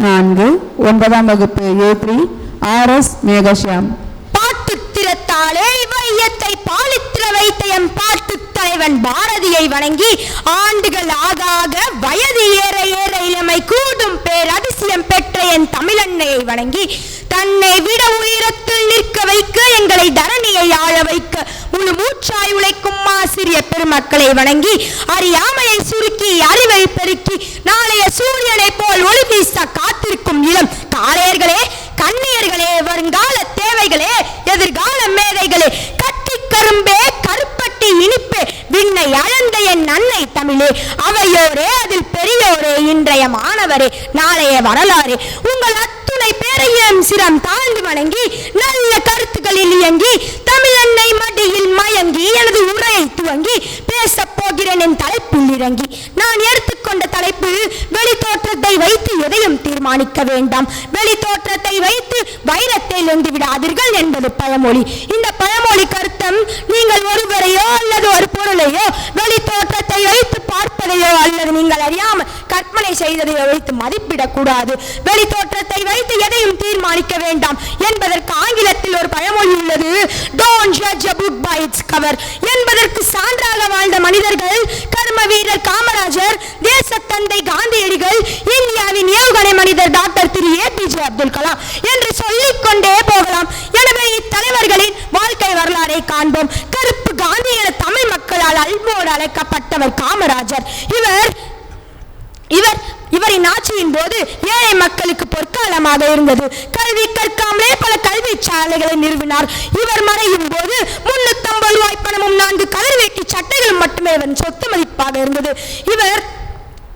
4 9ஆம் வகுப்பு A3 RS மேகஷ்யாம். பாட்டு திறத்தாலே வையத்தை பாலித்திர வைத்த எம் பாட்டு தலைவன் பாரதியை வணங்கி ஆண்டுகள் ஆக வயது ஏற ஏற இளமை கூடும் பேர் அதிசயம் பெற்ற என் தமிழன்னையை வணங்கி தன்னை விட உயரத்தில் நிற்க வைக்க எங்களை தரணியை ஆழ வைக்க முழு மூச்சாய் உழைக்கும் ஆசிரிய பெருமக்களை வணங்கி அறியாமையை சுருக்கி அறிவை பெருக்கி நாளைய சூரியனை போல் ஒளி வீச காத்திருக்கும் இளம் காளையர்களே, கண்ணியர்களே, வருங்கால தேவைகளே, எதிர்கால மேதைகளே, கட்டி கரும்பே, கருப்பட்டி இனிப்பே, விண்ணை அளந்த என் அன்னை தமிழே, அவையோரே அதில் பெரியோரே, இன்றைய மாணவரே, நாளைய வரலாறு, உங்கள் அத்துணை பேரையும் சிரம் தாழ்ந்து வணங்கி நல்ல கருத்துக்களில் இயங்கி தமிழன்னை மடியில் மயங்கி எனது உரையை துவங்கி பேச போகிறேன். என் தலைப்பில் இறங்கி நான் எடுத்துக்கொண்ட தலைப்பு வெளி தோற்றத்தை வைத்து எதையும் தீர்மானிக்க வேண்டாம், வெளி தோற்றத்தை வைத்து வைரத்தை எழுந்து விடாதீர்கள் என்பது பழமொழி. இந்த பழமொழி கருத்தம் நீங்கள் ஒருவரையோ அல்லது ஒரு பொருளையோ வெளி தோற்றத்தை வைத்து பார்ப்பதையோ அல்லது நீங்கள் அறியாமல் கற்பனை செய்ததையோ வைத்து மதிப்பிடக்கூடாது. வெளி தோற்றத்தை வைத்து எதையும் தீர்மானிக்க வேண்டாம் என்பதற்கு ஆங்கிலத்தில் ஒரு பழமொழி உள்ளது, don't judge a book by its cover என்பதற்கு சான்றாக வாழ்ந்த மனிதர்கள் கர்ம வீரர் காமராஜர், தேசத்தந்தை காந்தியடிகள், இந்தியாவின் ஏவுகணை மனிதர் டாக்டர் திரு APJ அப்துல் கலாம் என்று சொல்லிக் கொண்டே போகலாம். எனவே இத்தலைவர்களின் வாழ்க்கை வரலாறை காண்போம். கருப்பு காந்தி என தமிழ் மக்களால் அல்போடு அழைக்கப்பட்டவர் காமராஜர். இவரின் ஆட்சியின் போது ஏழை மக்களுக்கு பொற்காலமாக இருந்தது. கல்வி கற்காமலே பல கல்வி சாலைகளை நிறுவினார். இவர் மறையும் போது 350 ரூபாய் பணமும் 4 கலர் வேட்டி சட்டைகளும் மட்டுமே இவன் சொத்து மதிப்பாக இருந்தது.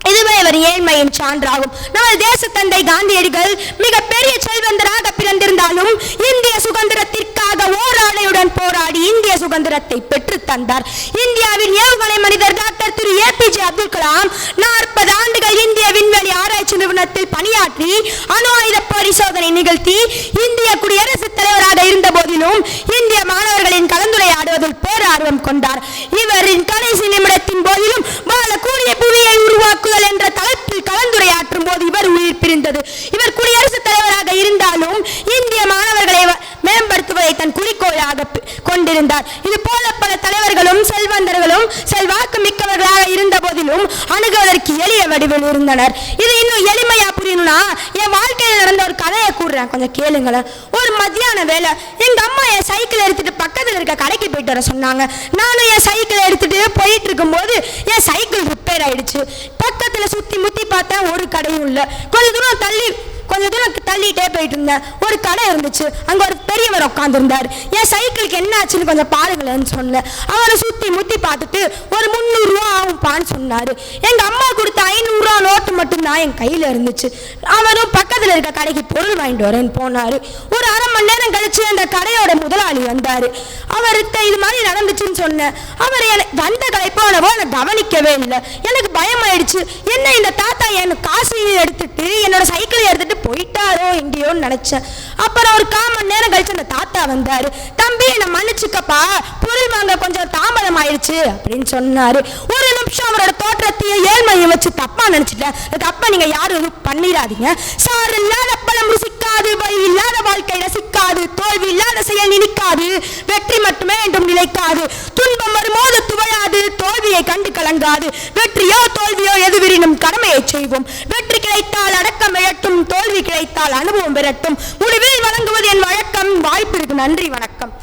இதுவே இவர் ஏழ்மையின் சான்றாகும். நமது தேச தந்தை காந்தியடிகள் மிக பெரிய செல்வந்தராக பிறந்திருந்தாலும் இந்திய சுதந்திரத்திற்காக ஓராடையுடன் போராடி இந்திய சுதந்திரத்தை பெற்று தந்தார். இந்தியாவின் ஏவுகணை மனிதர் டாக்டர் திரு APJ அப்துல் கலாம் 40 ஆண்டுகள் இந்திய விண்வெளி ஆராய்ச்சி நிறுவனத்தில் பணியாற்றி அணு ஆயுத பரிசோதனை நிகழ்த்தி இந்திய குடியரசுத் தலைவராக இருந்த போதிலும் இந்திய மாணவர்களின் கலந்துரையாடுவதில் பேரார்வம் கொண்டார். இவரின் கடைசி நிமிடத்தின் போதிலும் வாழக்கூடிய புவியை உருவாக்குதல் என்ற தலைப்பில் கலந்துரையாற்றும் போது இவர் உயிர் பிரிந்தது. இவர் குடியரசுத் தலைவராக இருந்தாலும் இந்திய மாணவர்களை மேம்படுத்துவதை தன் குறிக்கோளாக கொண்டிருந்தார். இது போல பல தலைவர்களும் செல்வந்தர்களும் செல்வாக்கு மிக்கவர்களாக இருந்த போதிலும் அணுகுவதற்கு எளிய வடிவில் இருந்தனர். இது இன்னும் எளிமையா புரியணும்னா என் வாழ்க்கையில் நடந்த ஒரு கதையை கூறுறேன், கொஞ்சம் கேளுங்களேன். ஒரு மத்தியான வேலை எங்க அம்மா என் சைக்கிள் எடுத்துட்டு பக்கத்தில் இருக்க கடைக்கு போயிட்டு வர சொன்னாங்க. நானும் என் சைக்கிள் எடுத்துட்டு போயிட்டு இருக்கும் போது என் சைக்கிள் ரிப்பேர் ஆயிடுச்சு. பக்கத்துல சுத்தி முத்தி பார்த்தேன், ஒரு கடையும் இல்லை. கொஞ்ச தூரம் தள்ளிட்டே போயிட்டு இருந்தேன், ஒரு கடை இருந்துச்சு. அங்க ஒரு பெரியவர் உட்காந்துருந்தார். என் சைக்கிளுக்கு என்ன ஆச்சுன்னு கொஞ்சம் பாருங்களேன்னு சொன்னேன். அவரை சுத்தி முத்தி பார்த்துட்டு ஒரு 300 ரூபா ஆகும்பான்னு சொன்னாரு. எங்க அம்மா கொடுத்த 500 ரூபா நோட்டு மட்டும்தான் என் கையில இருந்துச்சு. அவரும் பக்கத்துல இருக்க கடைக்கு பொருள் வாங்கிட்டு வரேன்னு போனாரு. ஒரு அரை மணி நேரம் கழிச்சு அந்த கடையோட முதலாளி வந்தாரு. அவர்கிட்ட இது மாதிரி நடந்துச்சுன்னு சொன்னேன். அவர் வந்த கலைப்பானவோ எனக்கு கவனிக்கவே இல்லை. எனக்கு பயமாயிடுச்சு. என்ன இந்த தாத்தா எனக்கு காசு எடுத்துட்டு என்னோட சைக்கிளை எடுத்துட்டு போயிட்டாரோ எங்கேயோன்னு நினைச்சேன். அப்புறம் ஒரு 1/4 மணி நேரம் கழிச்சு அந்த தாத்தா வந்தாரு. தம்பி என்னை மன்னிச்சுக்கப்பா, பொருள் வாங்க கொஞ்சம் தாமதம் ஆயிடுச்சு அப்படின்னு சொன்னாரு. ஒரு நிமிஷம் அவரோட தோற்றத்தையும் ஏழ்மையை வச்சு தப்பா நினைச்சிட்டேன். தப்பா நீங்க யாரும் எதுவும் பண்ணிடாதீங்க. சார் இல்லாத பழம் ருசிக்காது, வழி இல்லாத வாழ்க்கை ரசிக்காது, தோல்வி இல்லாத செயல் நினைக்காது, வெற்றி மட்டுமே என்றும் நிலைக்காது, துன்பம் வரும்போது துவழாது, தோல்வியை கண்டு கலங்காது, வெற்றியோ தோல்வியோ எதுவிரினும் கடமையை செய்வோம், வெற்றி கிடைத்தால் அடக்கம் இழட்டும், தோல்வி கிடைத்தால் அனுபவம் பெறட்டும், முடிவில் வழங்குவது என் வழக்கம். வாய்ப்பிற்கு நன்றி, வணக்கம்.